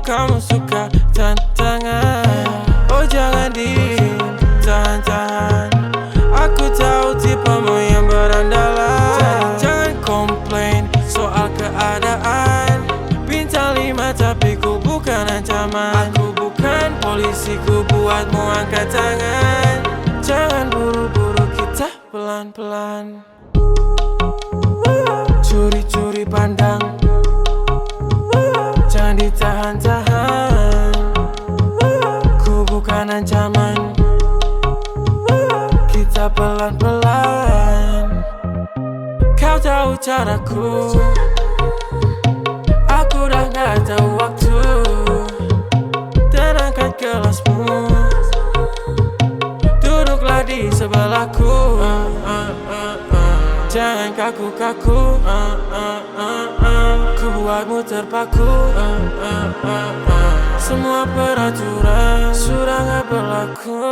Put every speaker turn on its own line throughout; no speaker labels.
kamu suka tantangan. Oh jangan ditahan-tahan, aku tahu tipemu yang berandalan. Jangan komplain soal keadaan. Bintang 5 tapi ku bukan ancaman. Aku bukan polisi, ku buatmu angkat tangan. Jangan buru-buru, kita pelan-pelan. Curi-curi pandang, jangan ditahan-tahan. Ku bukan ancaman, kita pelan-pelan. Kau tahu caraku, aku dah gak tahu waktu. Dan angkat gelasmu, duduklah di sebelahku. Jangan kaku-kaku, ku buatmu terpaku. Semua peraturan sudah gak berlaku.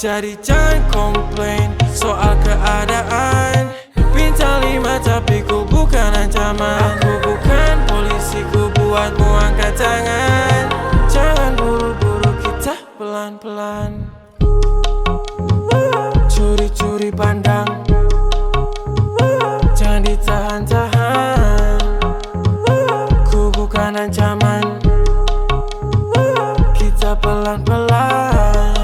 Jadi jangan komplain soal keadaan. Bintang 5 tapi ku bukan ancaman. Aku bukan polisi, ku buatmu angkat tangan. Jangan buru-buru, kita pelan-pelan. Curi-curi pandang, jangan ditahan-tahan. Ku bukan ancaman, kita pelan-pelan.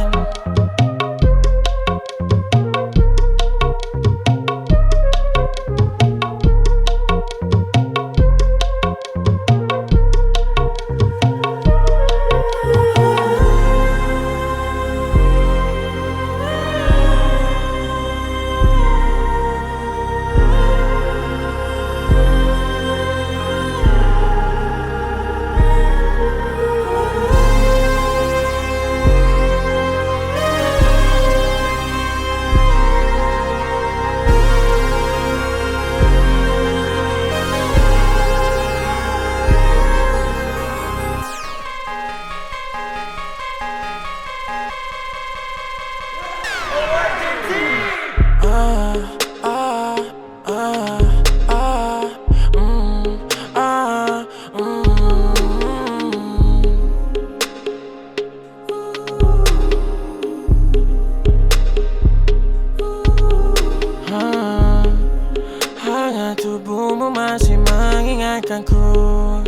Hangat tubuhmu masih mengingatkanku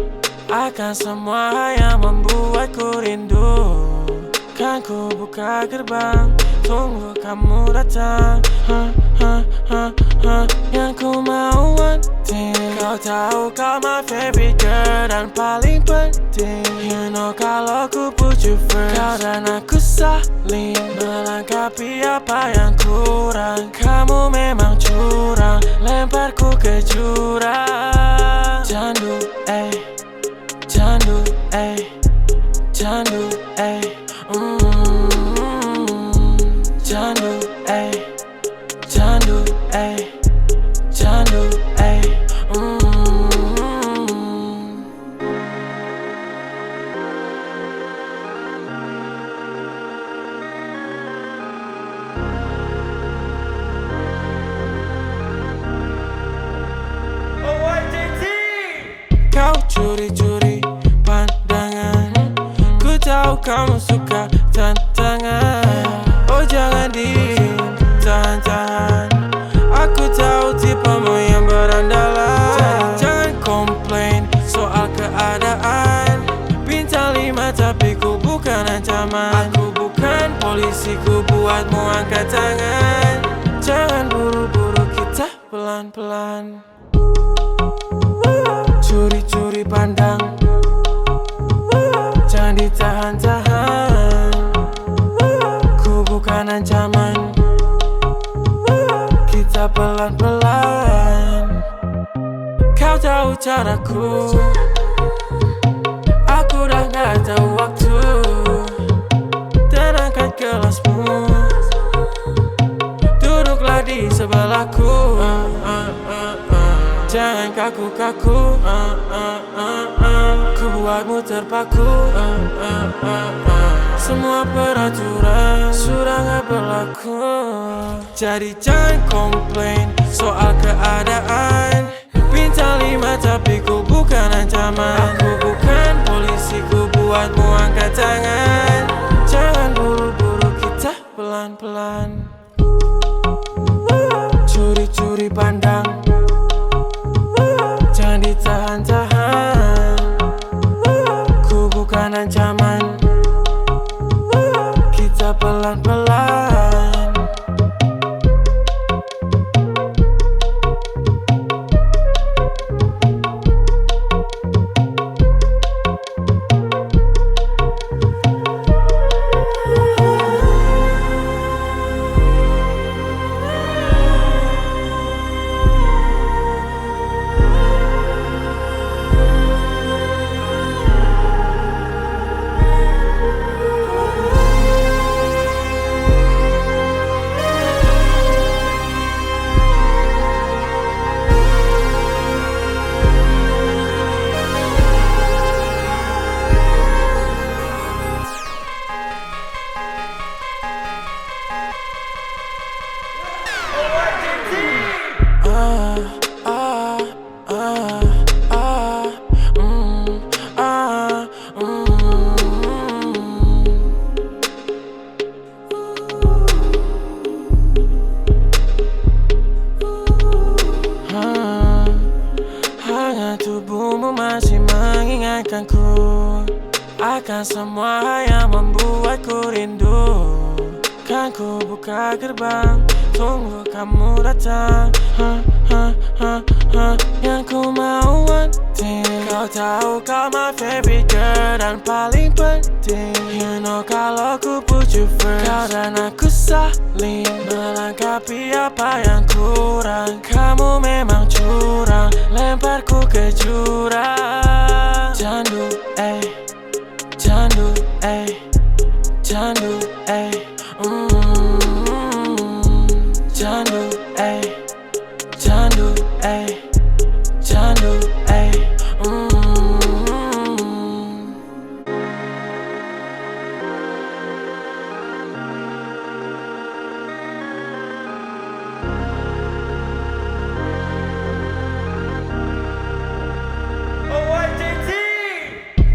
akan semua yang membuatku rindu. Kan ku buka gerbang, tunggu kamu datang. Yang ku mau wanting, kau tahu kau my favorite girl dan paling penting. You know kalau ku put you first, kau dan aku saling melengkapi apa yang kurang. Kamu memang curang, lemparku ke jurang. Candu, candu, candu, candu, candu, candu, Kau curi-curi pandangan, ku tahu kamu suka tantangan. Oh jangan ditahan-tahan, aku tahu tipemu yang berandalan. Jangan komplain soal keadaan. Bintang 5 tapi ku bukan ancaman. Aku bukan polisi, ku buatmu angkat tangan. Jangan buru-buru, kita pelan-pelan. Curi-curi pandang, jangan ditahan-tahan. Ku bukan ancaman, kita pelan-pelan. Kau tahu caraku, aku dah gak tahu waktu. Dan angkat gelasmu, duduklah di sebelahku. Jangan kaku-kaku, ku buatmu terpaku. Semua peraturan sudah gak berlaku. Jadi jangan komplain soal keadaan. Bintang 5 tapi ku bukan ancaman. Aku bukan polisi, ku ditahan-tahan. Ku bukan ancaman, kita pelan-pelan. Hangat tubuhmu masih mengingatkanku akan semua yang membuatku rindu. Kan ku buka gerbang, tunggu kamu datang. Yang ku mau one thing, kau tahu kau my favorite girl dan paling penting. You know kalau ku put you first, kau dan aku saling melengkapi apa yang kurang. Kamu memang curang, lemparku ke jurang. Candu, candu, candu, candu, candu, candu,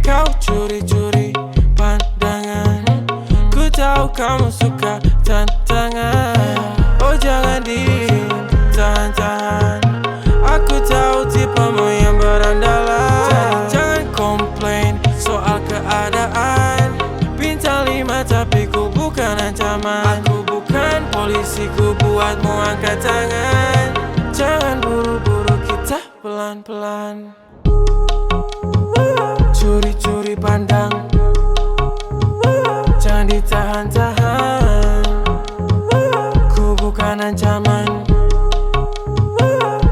Kau curi-curi pandangan, ku tahu kamu suka tantangan. Oh jangan ditahan-tahan, aku tahu tipemu yang berandalan. Jangan komplain soal keadaan, bintang 5 tapi ku bukan ancaman. Aku bukan polisi, ku buatmu angkat tangan. Jangan buru-buru, kita pelan-pelan. Curi-curi pandang, jangan ditahan-tahan. Ku bukan ancaman,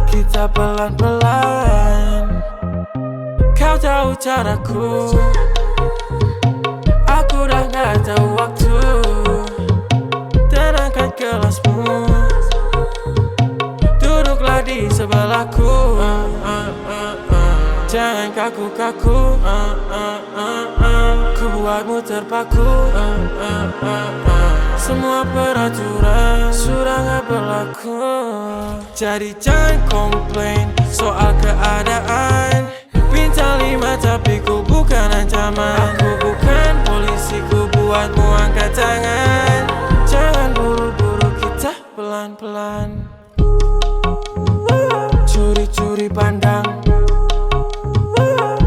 kita pelan-pelan. Kau tahu caraku, aku dah gak tahu waktu. Dan angkat gelasmu, duduklah di sebelahku. Jangan kaku-kaku, ku buatmu terpaku. Semua peraturan sudah gak berlaku. Jadi jangan komplain soal keadaan, bintang 5 tapi ku bukan ancaman. Aku bukan polisi, ku buatmu angkat tangan. Jangan buru-buru, kita pelan-pelan. Curi-curi pandang,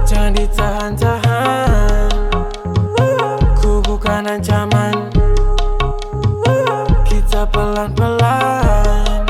jangan ditahan-tahan. Ku bukan ancaman, kita pelan-pelan.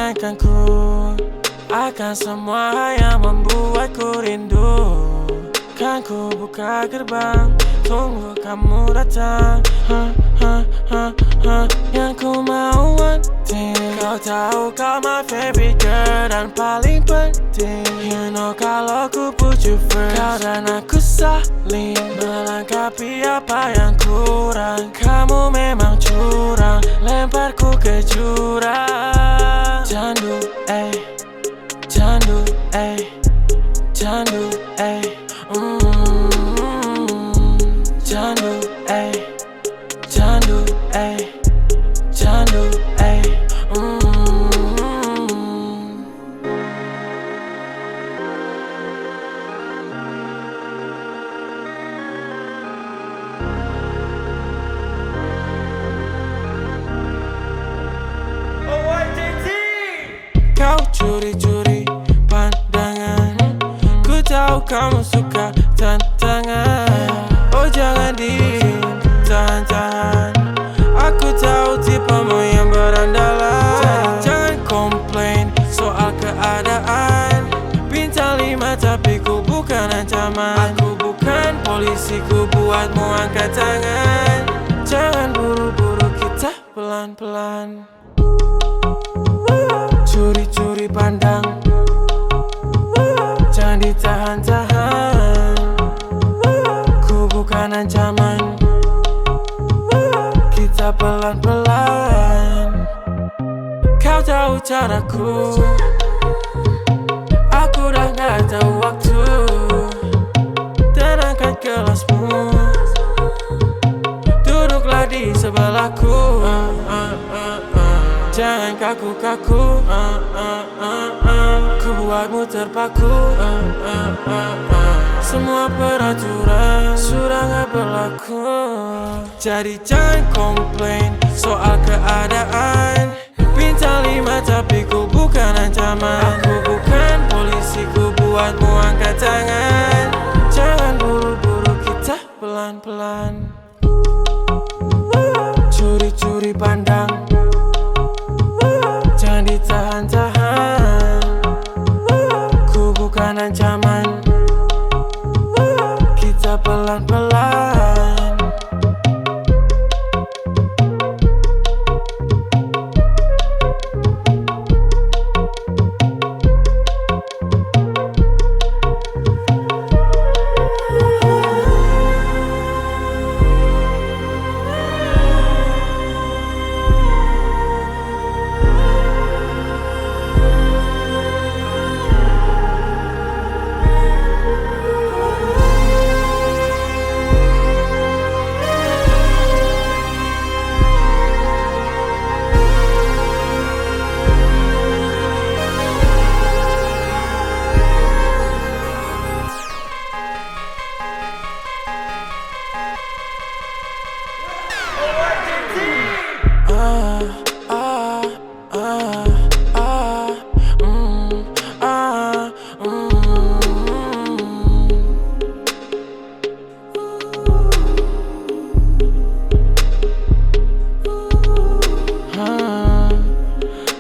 mengingatkanku akan semua yang membuatku rindu. Kan ku buka gerbang, tunggu kamu datang. Yang ku mau one thing, kau tahu kau my favorite girl dan paling penting. You know kalau ku put you first, kau dan aku saling melengkapi apa yang kurang. Kamu memang curang, lemparku ke jurang. Candu, candu, candu, candu, candu, candu, Kau curi-curi pandangan, ku tahu kamu suka tantangan. Oh jangan ditahan-tahan, aku tahu tipemu yang berandalan. Jangan komplain soal keadaan, bintang 5 tapi ku bukan ancaman. Aku bukan polisi, ku buatmu angkat tangan. Jangan buru-buru, kita pelan-pelan. Curi-curi pandang, jangan ditahan-tahan. Ku bukan ancaman, kita pelan-pelan. Kau tahu caraku, aku dah gak tahu waktu. Dan angkat gelasmu, duduklah di sebelahku. Jangan kaku-kaku, ku buatmu terpaku. Semua peraturan sudah gak berlaku. Jadi jangan komplain soal keadaan, bintang 5 tapi ku bukan ancaman. Aku bukan polisi, ku buatmu angkat tangan. Jangan buru-buru, kita pelan-pelan. Curi-curi pandang, jangan ditahan-tahan. Ku bukan ancaman, kita pelan-pelan.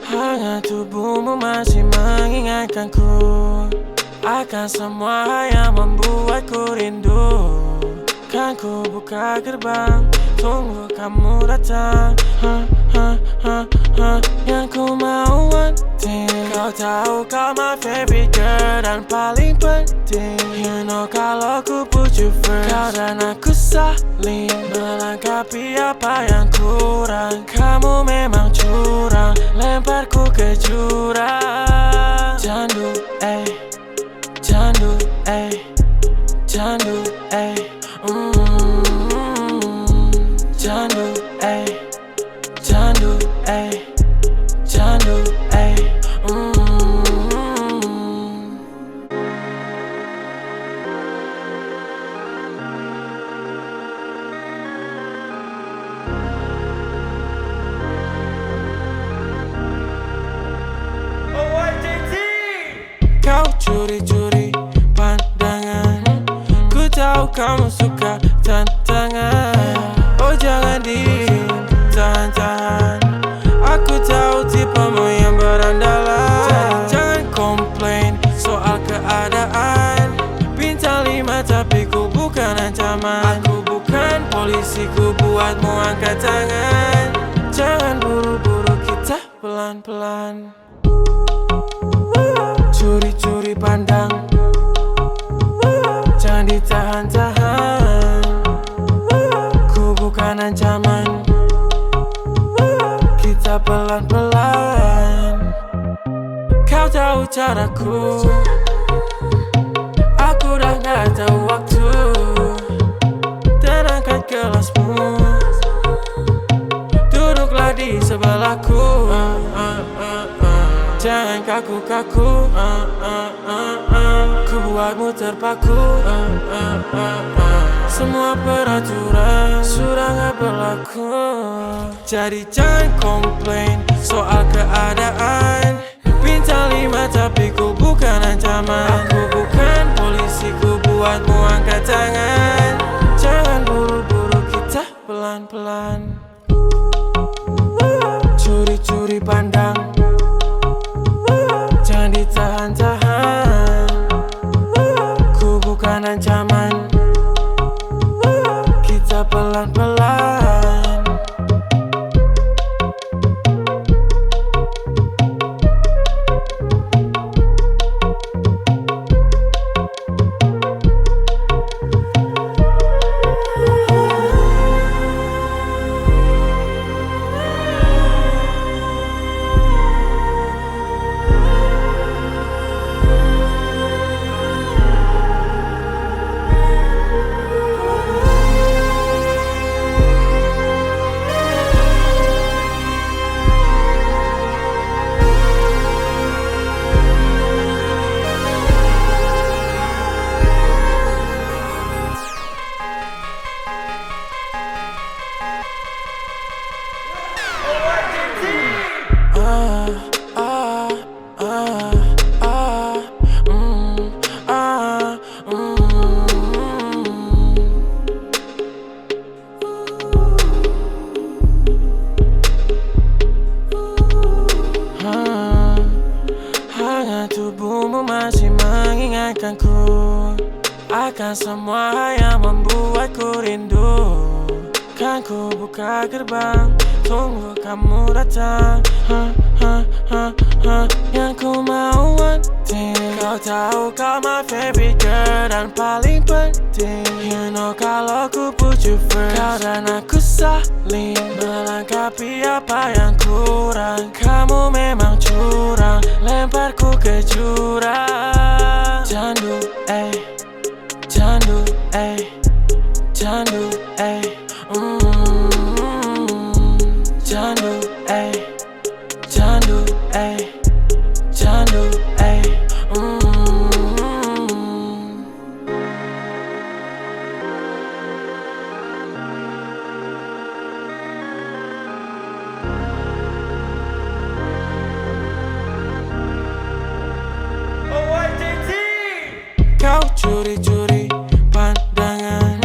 Hangat tubuhmu masih mengingatkanku akan semua yang membuatku rindu. Kan ku buka gerbang, tunggu kamu datang. Yang ku mau one thing, kau tahu kau my favorite girl dan paling penting. You know kalau ku put you first, kau dan aku saling melengkapi apa yang kurang. Kamu memang curang, lemparku ke jurang. Candu, candu, candu, candu, candu, candu, Kau curi-curi pandangan, ku tahu kamu suka tantangan. Oh jangan ditahan-tahan, aku tahu tipemu yang berandal. buatmu angkat tangan. Jangan buru-buru, kita pelan-pelan. Curi-curi pandang, jangan ditahan-tahan. Ku bukan ancaman, kita pelan-pelan. Kau tahu caraku, aku dah gak tahu waktu. Dan angkat gelasmu, duduklah di sebelahku. Jangan kaku-kaku, ku buatmu terpaku. Semua peraturan sudah gak berlaku. Jadi jangan komplain soal keadaan. Bintang 5 tapi ku bukan ancaman. Aku bukan polisi, ku buatmu angkat tangan. Jangan buru-buru, kita pelan-pelan. Curi-curi pandang, jangan ditahan-tahan. Ku bukan ancaman, kita pelan-pelan. Hangat tubuhmu masih mengingatkanku akan semua yang membuatku rindu. Kan ku buka gerbang, tunggu kamu datang. Yang ku mau one thing, kau tahu kau my favorite girl dan paling penting. You know kalau ku put you first, kau dan aku saling melengkapi apa yang kurang. Kamu memang curang, lemparku ke jurang. Candu, candu, candu, candu, candu, candu, Kau curi-curi pandangan,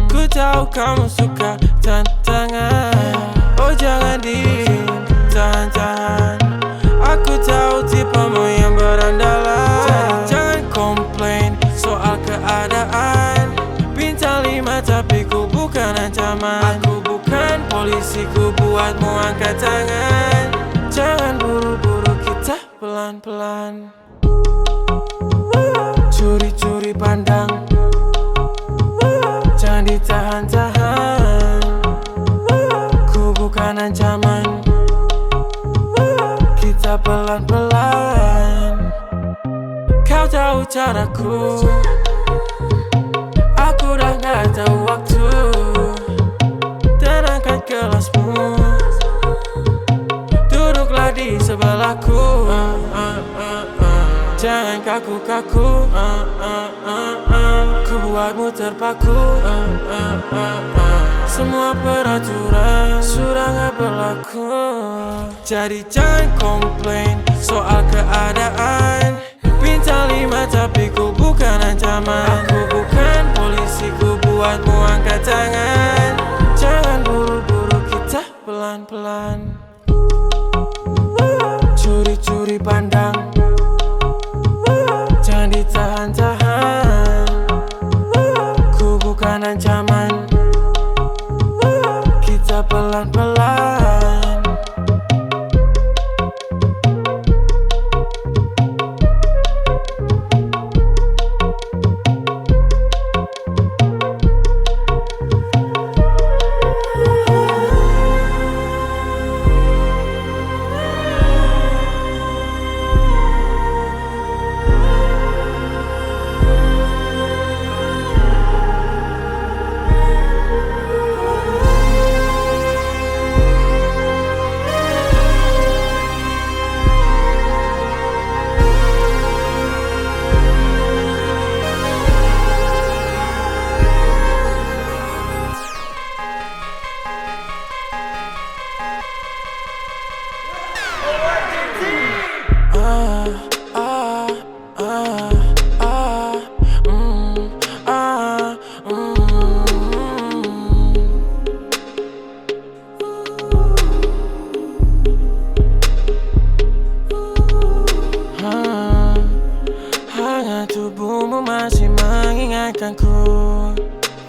ku tahu kamu suka tantangan. Oh jangan ditahan-tahan, aku tahu tipemu yang berandalan. Jadi jangan komplain soal keadaan. Bintang 5 tapi ku bukan ancaman. Aku bukan polisi, ku buatmu angkat tangan. Jangan buru-buru, kita pelan-pelan. Curi-curi pandang, jangan ditahan-tahan. Ku bukan ancaman, kita pelan-pelan. Kau tahu caraku, aku dah gak tahu waktu. Dan angkat gelasmu, duduklah di sebelahku. Jangan kaku-kaku, ku buatmu terpaku. Semua peraturan sudah gak berlaku. Jadi jangan komplain soal keadaan. Bintang 5 tapi ku bukan ancaman. Aku bukan polisi, ku buatmu angkat tangan. Jangan buru-buru, kita pelan-pelan. Curi-curi pandang, jangan ditahan-tahan. Ku bukan ancaman,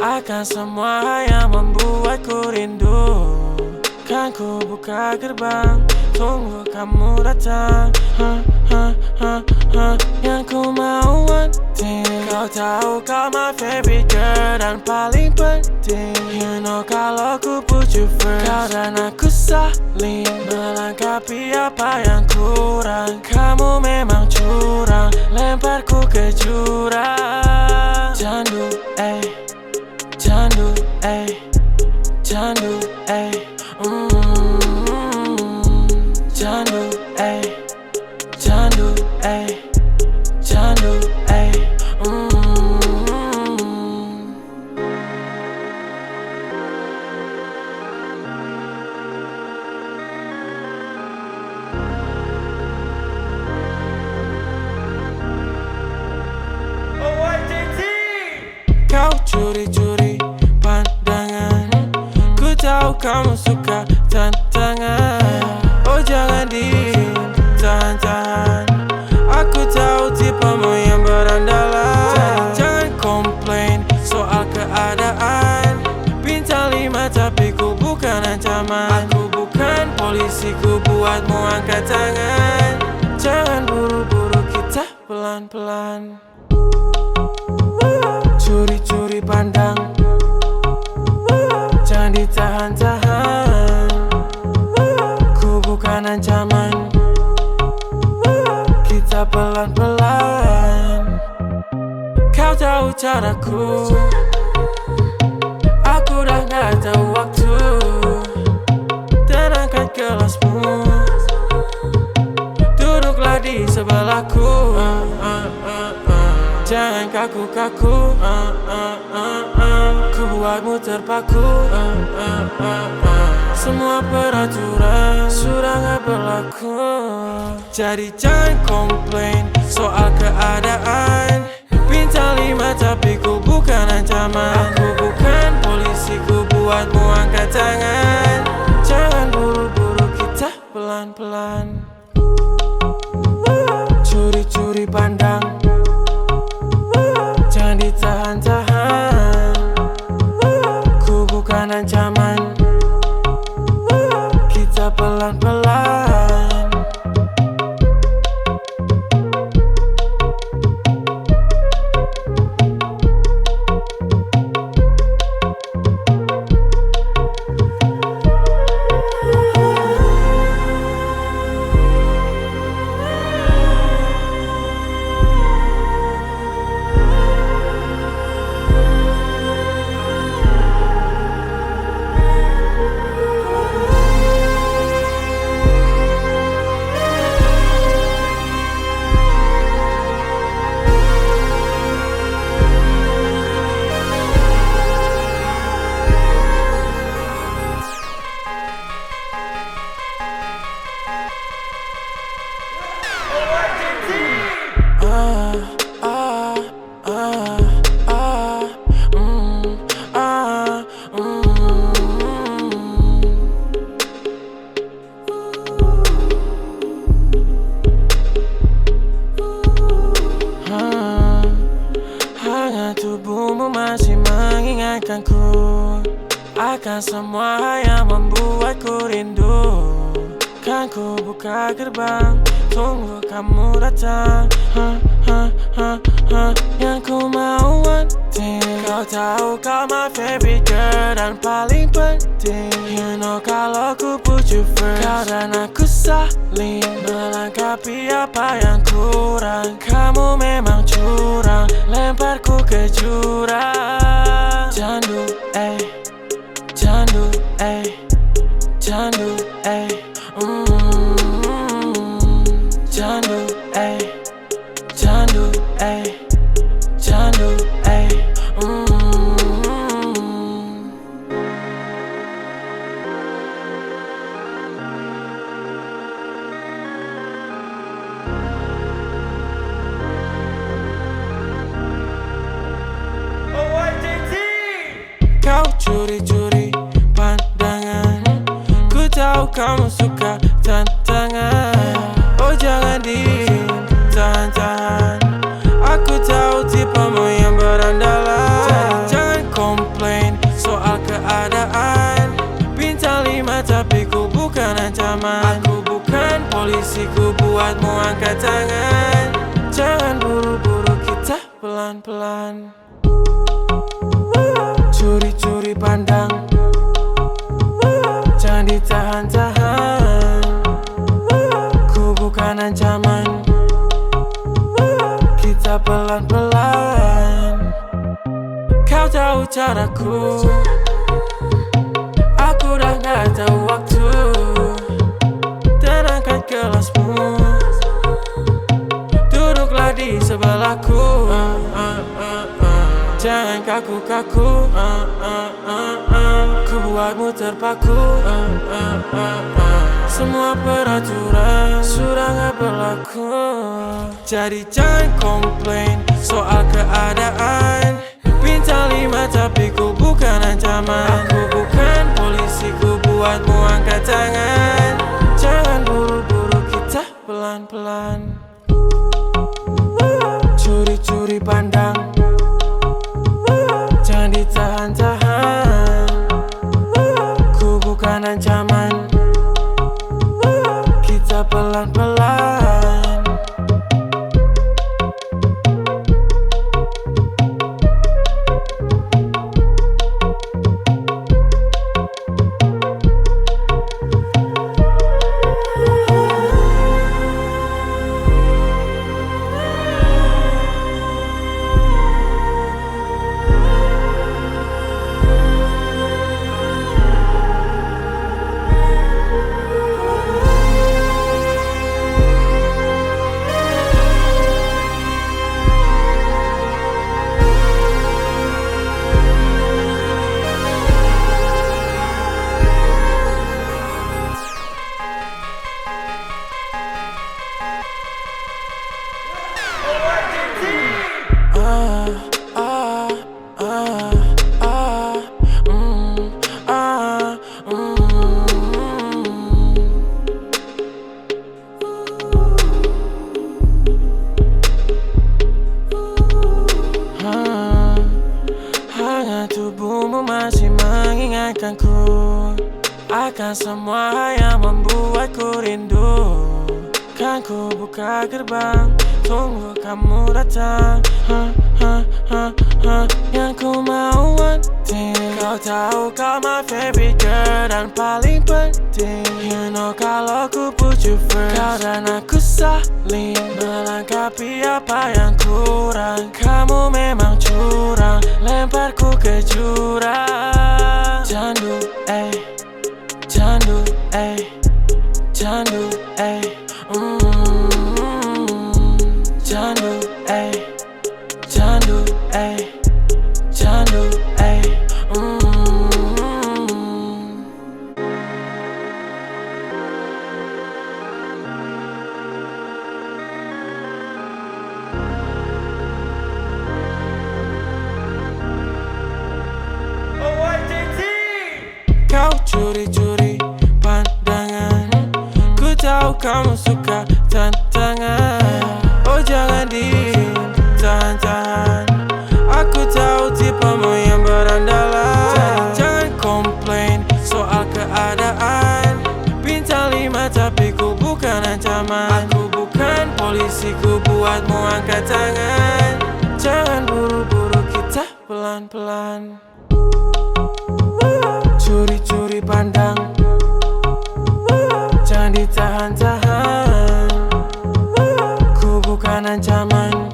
akan semua yang membuatku rindu. Kan ku buka gerbang, tunggu kamu datang. Yang ku mau one thing, kau tahu kau my favorite girl dan paling penting. You know kalau ku put you first, kau dan aku saling melengkapi apa yang kurang. Kamu memang curang, lemparku ke jurang. Candu, candu, candu, candu, candu, candu, Kau curi-curi pandangan, ku tahu kamu suka tantangan. Oh jangan ditahan-tahan, aku tahu tipemu yang berandalan. Jangan komplain soal keadaan, bintang 5 tapi ku bukan ancaman. Aku bukan polisi, ku buatmu angkat tangan. Jangan buru-buru, kita pelan-pelan. Curi-curi pandang, jangan ditahan-tahan. Ku bukan ancaman, kita pelan-pelan. Kau tahu caraku, aku dah gak tahu waktu. Dan angkat gelasmu, duduklah di sebelahku. Jangan kaku-kaku, ku buatmu terpaku. Semua peraturan sudah gak berlaku. Jadi jangan komplain soal keadaan, bintang 5 tapi ku bukan ancaman. Aku bukan polisi, ku buatmu angkat tangan. Jangan buru-buru, kita pelan-pelan. Curi-curi pandang, jangan ditahan-tahan. Ku bukan ancaman, kita pelan-pelan. Hangat tubuhmu masih mengingatkanku akan semua yang membuatku rindu. Kan ku buka gerbang, tunggu kamu datang. Yang ku mau one thing, kau tahu kau my favorite girl dan paling penting. You know kalau ku put you first, kau dan aku saling melengkapi apa yang kurang. Kamu memang curang, lemparku ke jurang. Candu, candu, candu, candu, candu, candu, Kau curi-curi pandangan, ku tahu kamu suka tantangan. Oh jangan ditahan-tahan, aku tahu tipemu yang berandalan. Jangan komplain ancaman. Aku bukan polisi, ku buatmu angkat tangan. Jangan buru-buru, kita pelan-pelan. Curi-curi pandang, jangan ditahan-tahan. Ku bukan ancaman, kita pelan-pelan. Kau tahu caraku, aku dah gak tahu waktu. Dan angkat gelasmu, duduklah di sebelahku. Jangan kaku-kaku, ku buatmu terpaku. Semua peraturan sudah gak berlaku. Jadi jangan komplain soal keadaan. Bintang 5 tapi ku bukan ancaman. Aku bukan polisi, ku buatmu angkat tangan. Jangan buru-buru, kita pelan-pelan. Curi-curi pandang, jangan ditahan-tahan. Ku bukan ancaman, kita pelan-pelan. Hangat tubuhmu masih mengingatkanku akan semua yang membuatku rindu. Kan ku buka gerbang, tunggu kamu datang. Yang ku mau one thing, kau tahu kau my favorite girl dan paling penting. You know kalau ku put you first, kau dan aku saling melengkapi apa yang kurang. Kamu memang curang, lemparku ke jurang. Candu, candu, candu, candu, candu, candu, Kau curi-curi pandangan, ku tahu kamu suka tantangan. Oh jangan ditahan-tahan, aku tahu tipemu yang berandalan. Jangan komplain soal keadaan. Bintang 5 tapi ku bukan ancaman. Aku bukan polisi, ku buatmu angkat tangan. Jangan buru-buru, kita pelan-pelan. Curi-curi pandang, jangan ditahan-tahan. Ku bukan ancaman,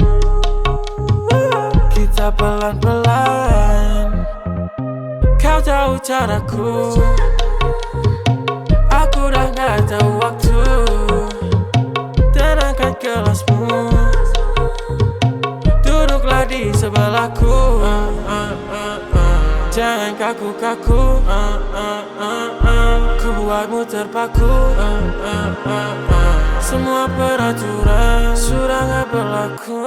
kita pelan-pelan. Kau tahu caraku, aku dah gak tahu waktu. Dan angkat gelasmu, duduklah di sebelahku. Jangan kaku-kaku, ku buatmu terpaku. Semua peraturan sudah gak berlaku.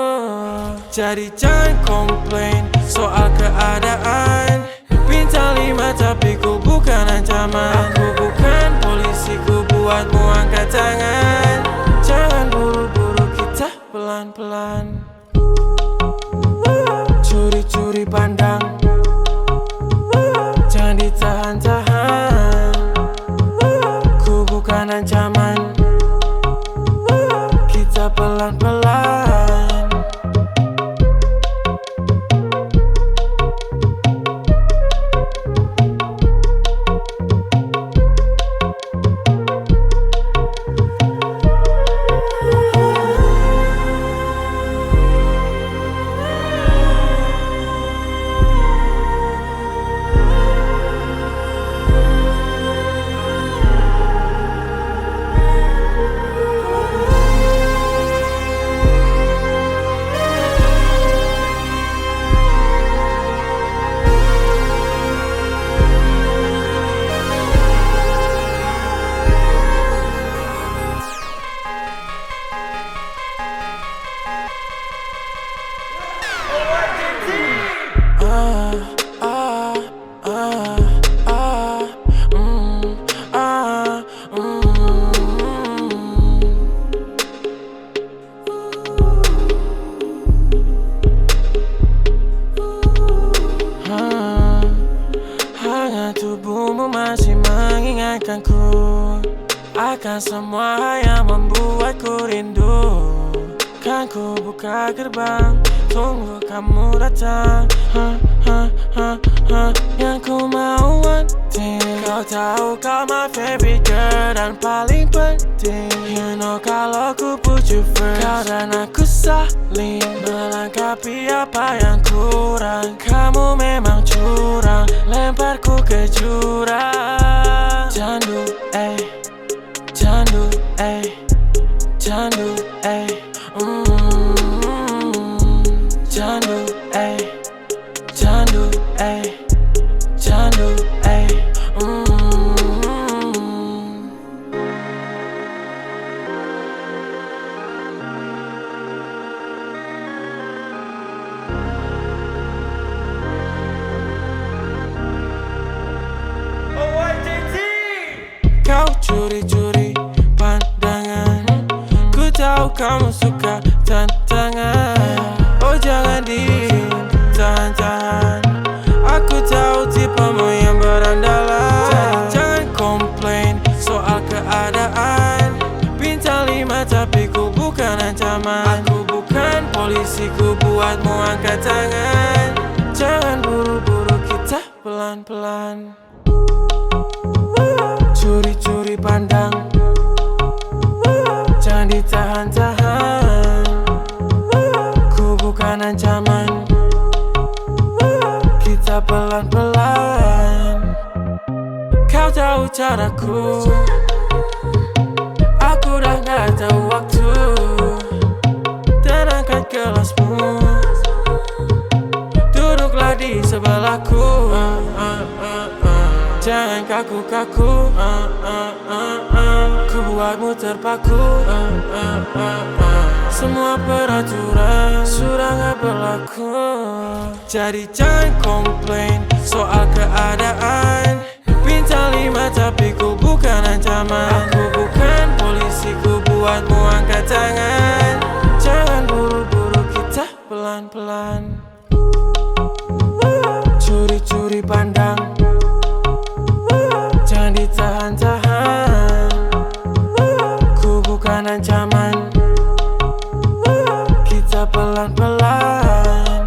Jadi jangan komplain soal keadaan. Bintang 5 tapi ku bukan ancaman. Aku bukan polisi, ku buatmu angkat tangan. Jangan buru-buru, kita pelan-pelan. Curi-curi pandang, jangan ditahan-tahan. Ku bukan ancaman. akan semua yang membuatku rindu. Kan ku buka gerbang, tunggu kamu datang. Yang ku mau one thing, kau tahu kau my favorite girl. Dan paling penting, you know kalau ku put you first. Kau dan aku saling melengkapi apa yang kurang. Kamu memang curang, lemparku ke jurang. Candu, candu, candu, candu, candu, candu, Kau curi-curi pandangan, ku tahu kamu suka tantangan. Oh jangan ditahan-tahan, aku tahu tipemu yang berandalan. Jangan komplain soal keadaan, bintang 5 tapi ku bukan ancaman. Aku bukan polisi, ku buatmu angkat tangan. Jangan buru-buru, kita pelan-pelan. Curi-curi pandang, jangan ditahan-tahan. Ku bukan ancaman, kita pelan-pelan. Kau tahu caraku, aku dah gak tahu waktu. Dan angkat gelasmu, duduklah di sebelahku. Jangan kaku-kaku, ku buatmu terpaku. Semua peraturan sudah gak berlaku. Jadi jangan komplain soal keadaan, bintang 5 tapi ku bukan ancaman. Aku bukan polisi, ku buatmu angkat tangan. Jangan buru-buru, kita pelan-pelan. Curi-curi pandang, jangan ditahan-tahan. Ku bukan ancaman, kita pelan-pelan.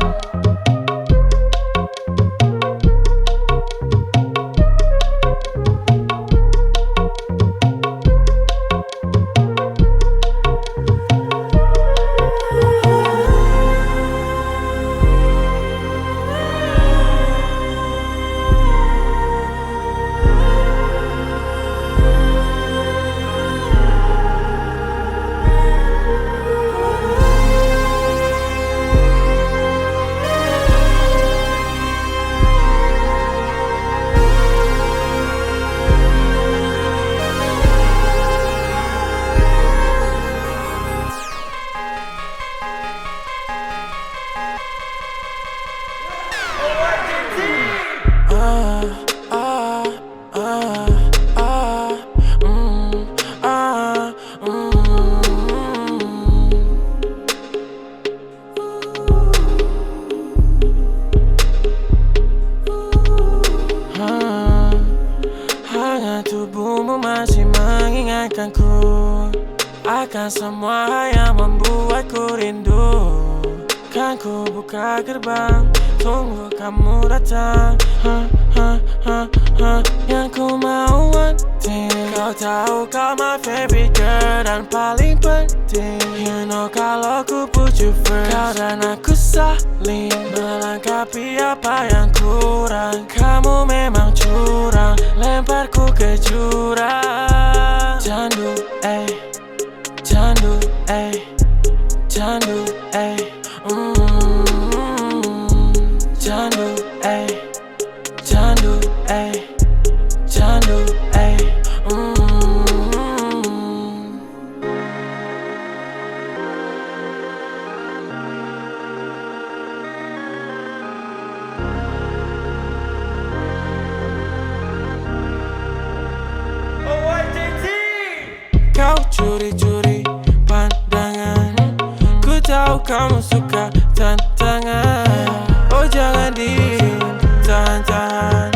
Hangat tubuhmu masih mengingatkanku akan semua yang membuatku rindu. Kan ku buka gerbang, tunggu kamu datang. Yang ku mau one thing, kau tahu kau my favorite girl. Dan paling penting, you know kalau ku put you first. Kau dan aku saling melengkapi apa yang kurang. Kamu memang curang, lemparku ke jurang. Candu, candu, candu, candu, candu, candu, Kau curi-curi pandangan, ku tahu kamu suka tantangan. Oh jangan ditahan-tahan,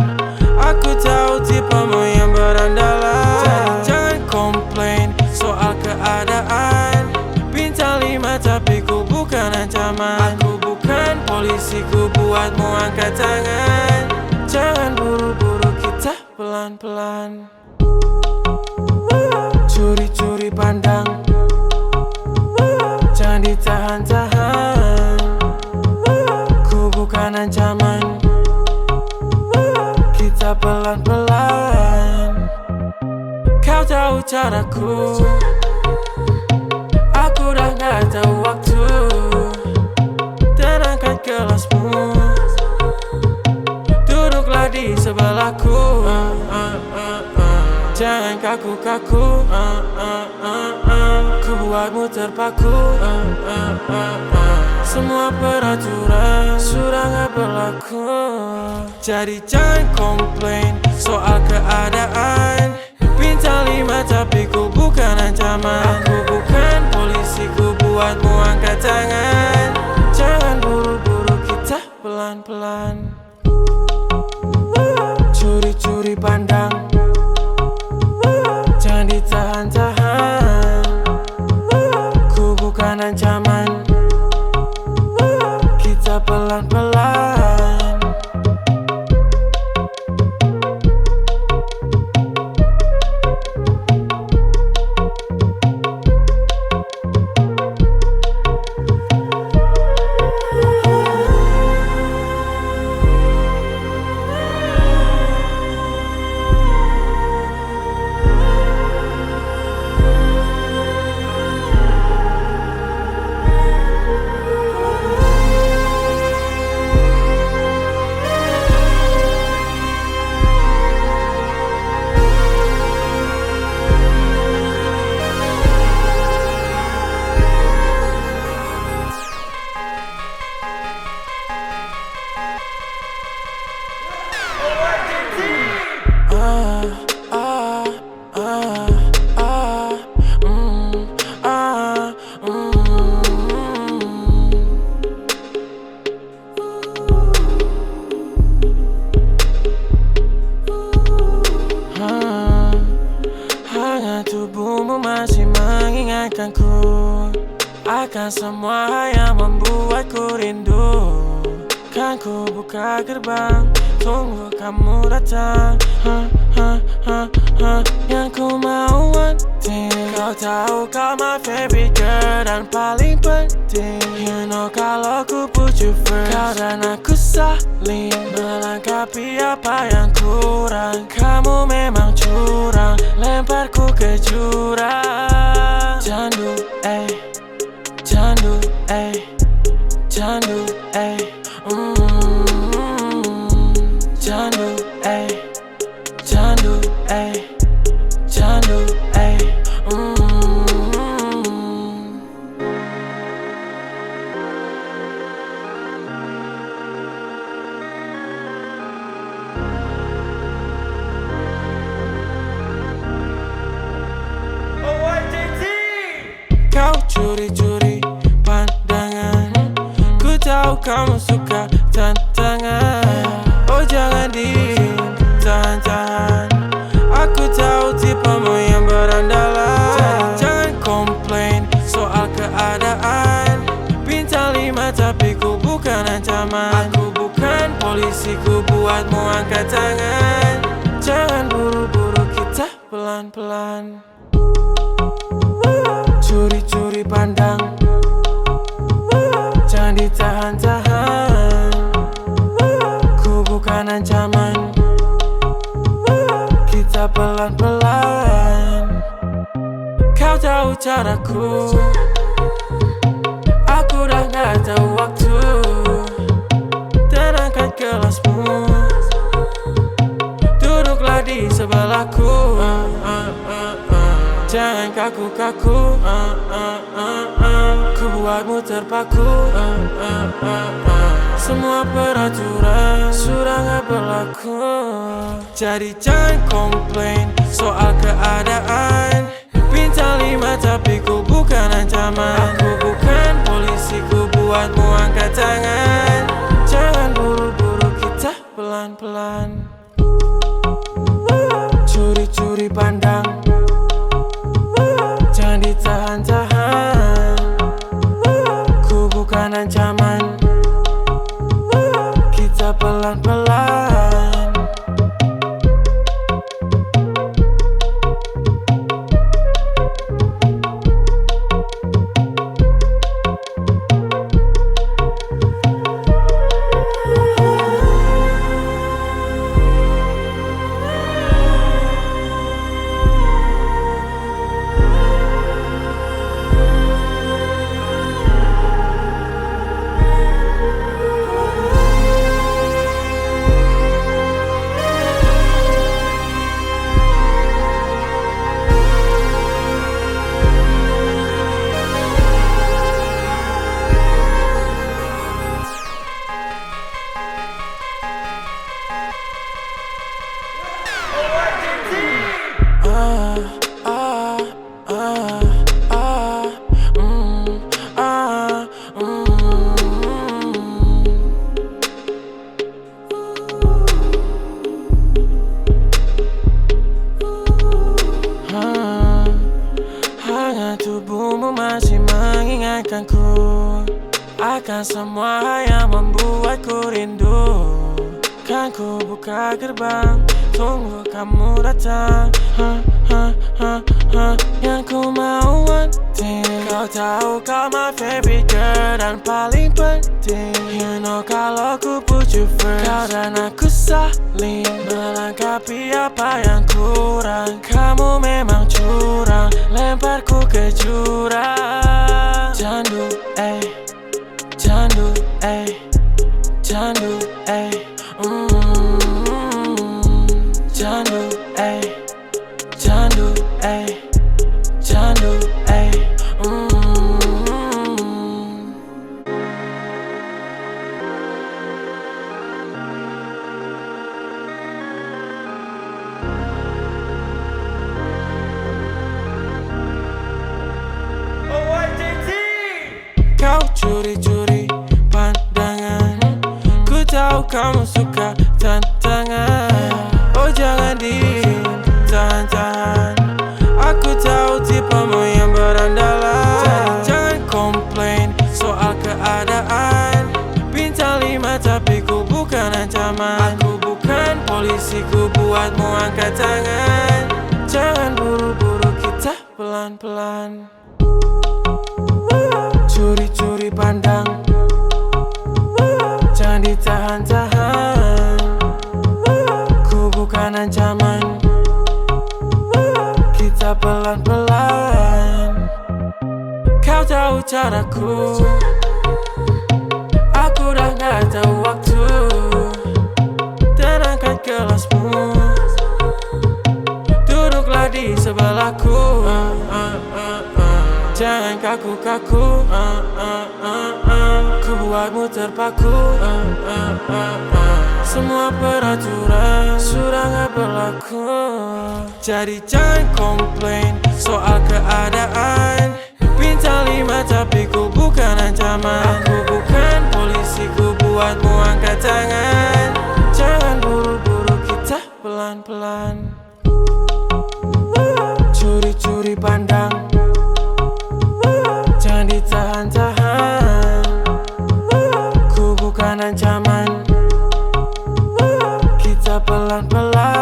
aku tahu tipemu yang berandalan. Jangan komplain soal keadaan. Bintang 5 tapi ku bukan ancaman. Aku bukan polisi, ku buatmu angkat tangan. Jangan buru-buru, kita pelan-pelan. Curi-curi pandang, jangan ditahan-tahan. Ku bukan ancaman, kita pelan-pelan. Kau tahu caraku, aku dah gak tahu waktu. Dan angkat gelasmu, duduklah di sebelahku. Jangan kaku-kaku, ku buatmu terpaku. Semua peraturan sudah gak berlaku. Jadi jangan komplain soal keadaan. Bintang 5 tapi ku bukan ancaman. Aku bukan polisi, ku buatmu angkat tangan. Jangan buru-buru, kita pelan-pelan. Curi-curi pandang, jangan ditahan-tahan. Ku bukan ancaman, kita pelan-pelan. Hangat tubuhmu masih mengingatkanku akan semua yang membuatku rindu. Kan ku buka gerbang, tunggu kamu datang. Yang ku mau wanting, kau tahu kau my favorite girl dan paling penting. You know kalau ku put you first, kau dan aku saling melengkapi apa yang kurang. Kamu memang curang, lemparku ke jurang. Candu, candu, candu, candu, candu, candu, Kau curi-curi pandangan, ku tahu kamu suka tantangan. Oh jangan ditahan-tahan, aku tahu tipemu yang berandalan. Jangan komplain soal keadaan. Bintang 5 tapi ku bukan ancaman. Aku bukan polisi, ku buatmu angkat tangan. Jangan buru-buru, kita pelan-pelan. Curi-curi pandang, jangan ditahan-tahan. Ku bukan ancaman, kita pelan-pelan. Kau tahu caraku, aku dah gak tahu waktu. Dan angkat gelasmu, duduklah di sebelahku. Jangan kaku-kaku, ku buatmu terpaku. Semua peraturan sudah gak berlaku. Jadi jangan komplain soal keadaan. Bintang 5 tapi ku bukan ancaman. Aku bukan polisi, ku buatmu angkat tangan. Jangan buru-buru, kita pelan-pelan. Curi-curi pandang, Hangat tubuhmu masih mengingatkanku akan semua yang membuatku rindu. Kan ku buka gerbang, tunggu kamu datang. Yang ku mau penting, kau tahu kau my favorite girl dan paling penting. You know kalau ku put you first, kau dan aku saling melengkapi apa yang kurang. Kamu memang curang, lemparku ke jurang. Candu, candu, candu, candu, candu, candu, Kau curi-curi pandangan, ku tahu kamu suka tantangan. Oh jangan ditahan-tahan, aku tahu tipemu yang berandalan. Jadi jangan komplain soal keadaan. Bintang 5 tapi ku bukan ancaman. Aku bukan polisi, ku buatmu angkat tangan. Jangan buru-buru, kita pelan-pelan. Curi-curi pandang, jangan ditahan-tahan. Ku bukan ancaman, kita pelan-pelan. Kau tahu caraku, aku dah gak tahu waktu. Dan angkat gelasmu, duduklah di sebelahku. Jangan kaku-kaku, ku buatmu terpaku. Semua peraturan sudah gak berlaku. Jadi jangan komplain soal keadaan. Bintang 5 tapi ku bukan ancaman. Aku bukan polisi, ku buatmu angkat tangan. Jangan buru-buru, kita pelan-pelan. Curi-curi pandang, jangan ditahan-tahan. Ku bukan ancaman, kita pelan-pelan.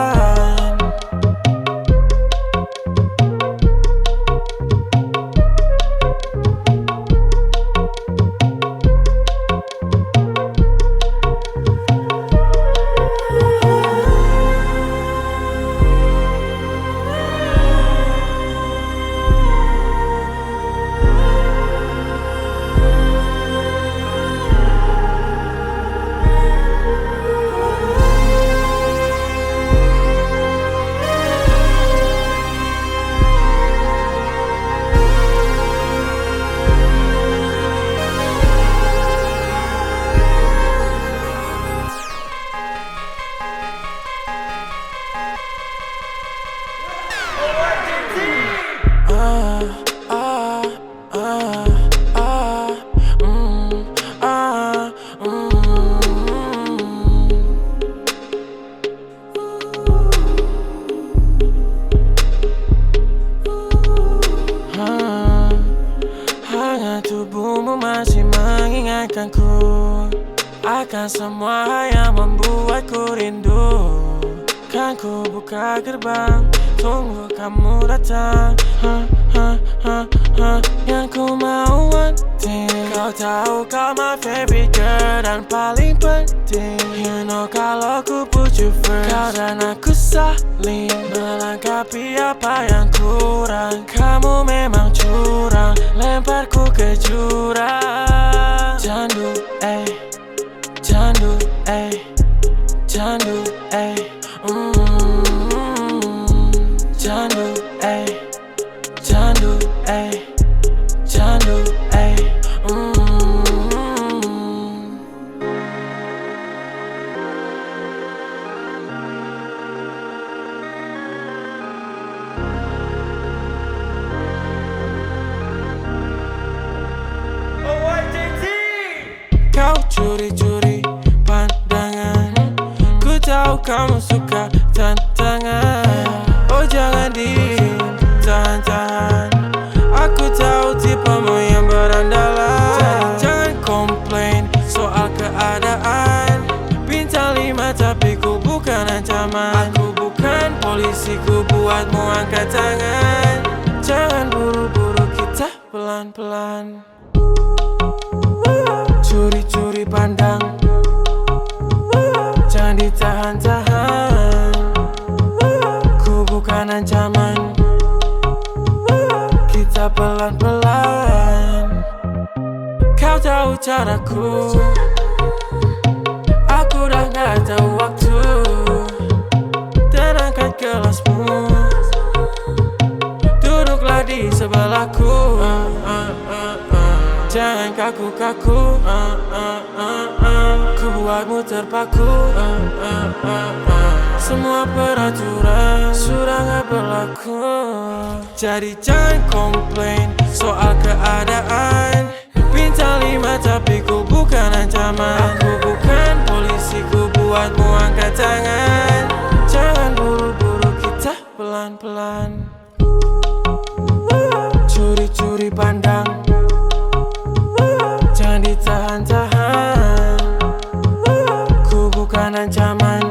Hangat tubuhmu masih mengingatkanku akan semua yang membuatku rindu. Kan ku buka gerbang, tunggu kamu datang. Yang ku mau penting, kau tahu kau my favorite girl dan paling penting. You know kalau ku put you first, kau dan aku saling melengkapi apa yang kurang. Kamu memang curang, lemparku ke jurang. Candu, candu, candu, candu, candu, candu, Kau curi-curi pandangan, ku tahu kamu suka tantangan. Oh jangan ditahan-tahan, aku angkat tangan. Jangan buru-buru, kita pelan-pelan. Curi-curi pandang, jangan ditahan-tahan. Ku bukan ancaman, kita pelan-pelan. Kau tahu caraku, aku dah gak tahu waktu. Dan angkat gelasmu, duduklah di sebelahku. Jangan kaku-kaku, ku buatmu terpaku. Semua peraturan sudah gak berlaku. Jadi jangan komplain soal keadaan. Bintang 5 tapi ku bukan ancaman. Aku bukan polisi, ku buatmu angkat tangan. Jangan buru-buru, kita pelan-pelan. Curi-curi pandang, jangan ditahan-tahan. Ku bukan ancaman,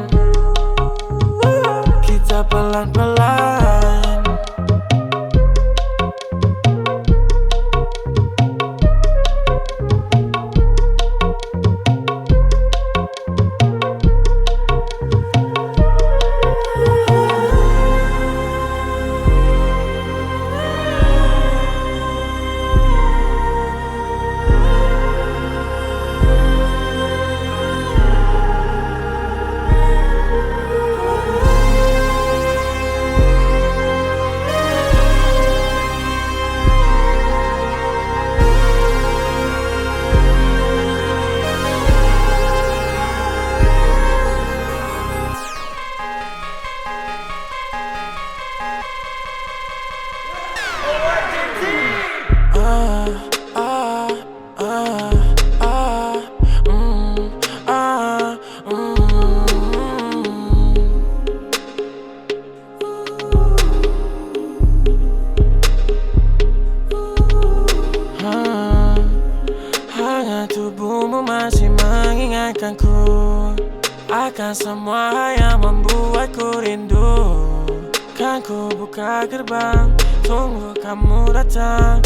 kita pelan-pelan. Hangat tubuhmu masih mengingatkanku akan semua yang membuatku rindu. Kan ku buka gerbang, tunggu kamu datang.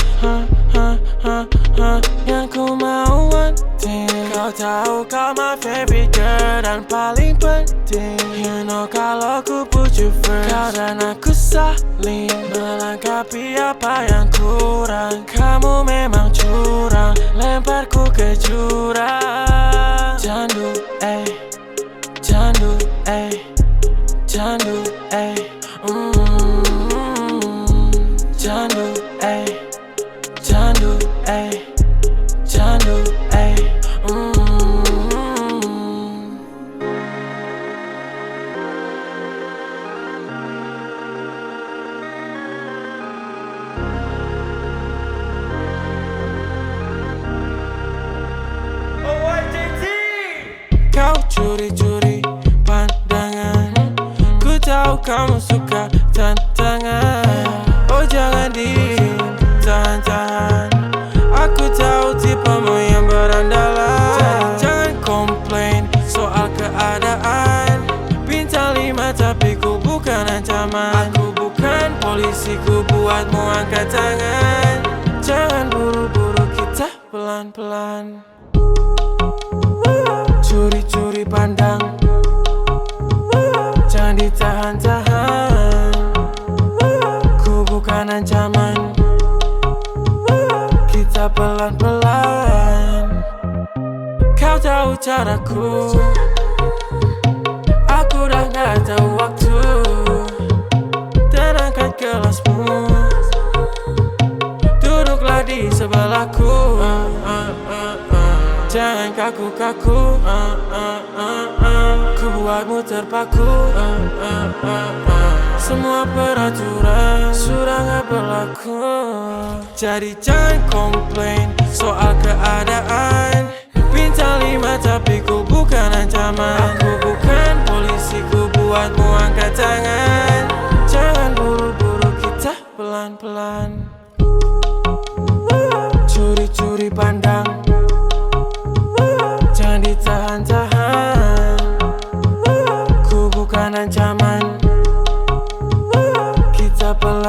Yang ku mau one thing, kau tahu kau my favorite girl. Dan paling penting, you know kalau ku put you first. Kau dan aku saling melengkapi apa yang kurang. Kamu memang curang, lemparku ke jurang. Candu, candu, candu, candu, candu, candu, Kau curi-curi pandangan, ku tahu kamu suka tantangan. Oh jangan ditahan-tahan, aku tahu tipemu yang berandalan. Jangan komplain soal keadaan. Bintang 5 tapi ku bukan ancaman. Aku bukan polisi, ku buatmu angkat tangan. Jangan buru-buru, kita pelan-pelan. Curi-curi pandang, jangan ditahan-tahan. Ku bukan ancaman, kita pelan-pelan. Kau tahu caraku, aku dah gak tahu waktu. Dan angkat gelasmu, duduklah di sebelahku. Jangan kaku-kaku, ku buatmu terpaku. Semua peraturan sudah gak berlaku. Jadi jangan komplain soal keadaan. Bintang 5 tapi ku bukan ancaman. Aku bukan polisi, ku buatmu angkat tangan. Jangan buru-buru, kita pelan-pelan. Curi-curi pandang, jangan ditahan-tahan. Ku bukan ancaman, kita pelan-pelan.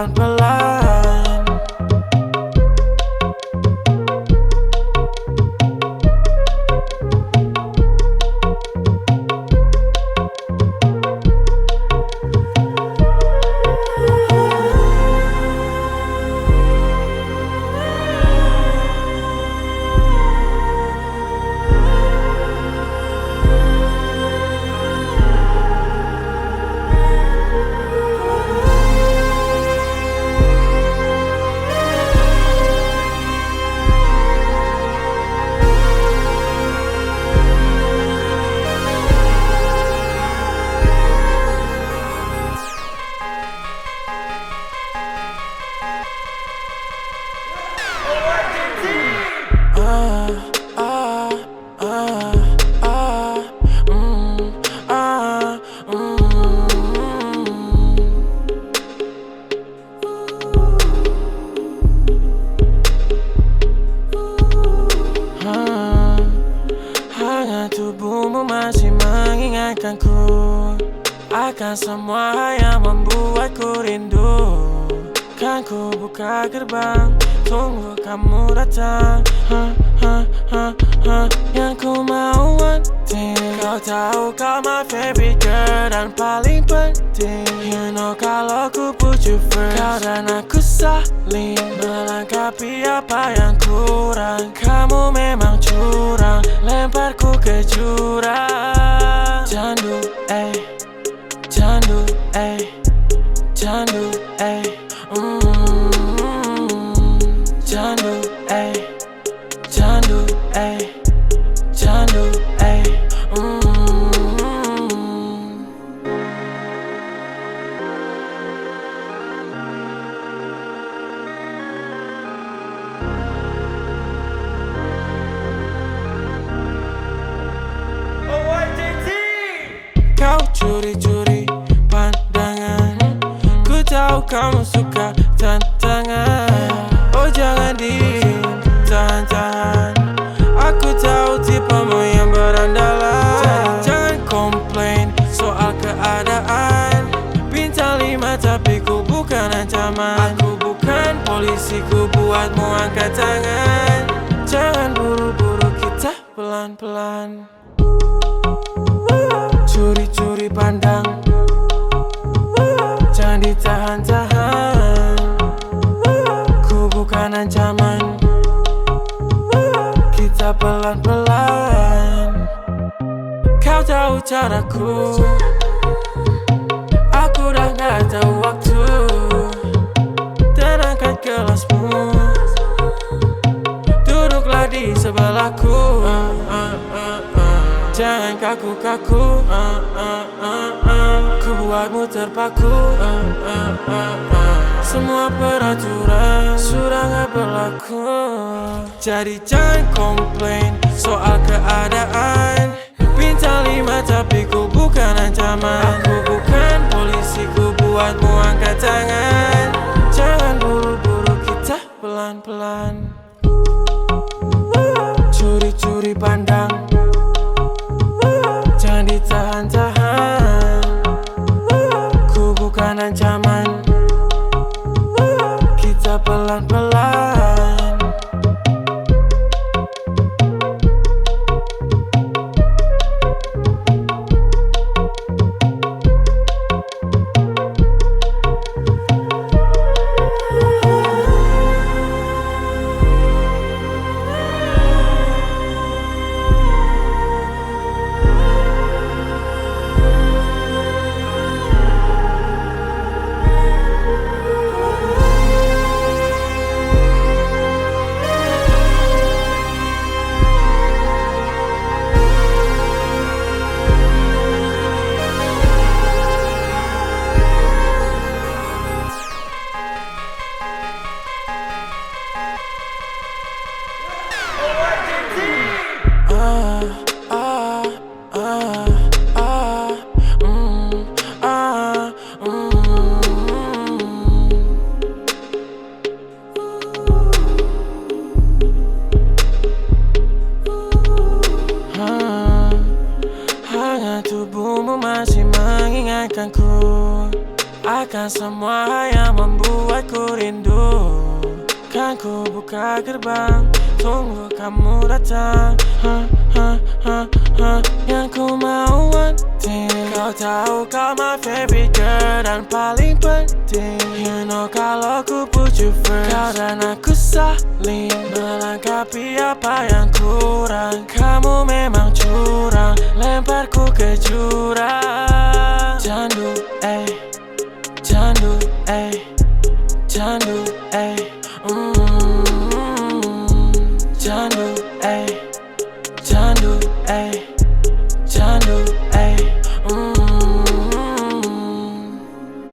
tubuhmu masih mengingatkanku akan semua yang membuatku rindu. Kan ku buka gerbang, tunggu kamu datang. Yang ku mau one thing, kau tahu kau my favorite girl dan paling penting. You know kalau ku put you first, kau dan aku saling melengkapi apa yang kurang. Kamu memang curang, lemparku ke jurang. Candu, candu, candu, candu, candu, candu, Kau curi-curi pandangan, ku tahu kamu suka tantangan. Oh jangan ditahan-tahan, aku tahu tipemu yang berandalan. Jangan komplain soal keadaan, bintang 5 tapi ku bukan ancaman. Aku bukan polisi, ku buatmu angkat tangan. Jangan buru-buru, kita pelan-pelan. Curi-curi pandang, jangan ditahan-tahan. Ku bukan ancaman, kita pelan-pelan. Kau tahu caraku, aku dah gak tahu waktu. Dan angkat gelasmu, duduklah di sebelahku. Jangan kaku-kaku, ku buatmu terpaku. Semua peraturan sudah gak berlaku. Jadi jangan komplain soal keadaan, bintang 5 tapi ku bukan ancaman. Aku bukan polisi, ku buatmu angkat tangan. Jangan buru-buru, kita pelan-pelan. Curi-curi pandang, jangan ditahan-tahan. Ku bukan ancaman, kita pelan-pelan. Hangat tubuhmu masih mengingatkanku akan semua yang membuatku rindu. Kan ku buka gerbang, tunggu kamu datang. Yang ku mau one thing, kau tahu kau my favorite girl dan paling penting. You know kalau ku put you first, kau dan aku saling melengkapi apa yang kurang. Kamu memang curang, lemparku ke jurang. Candu, candu, candu,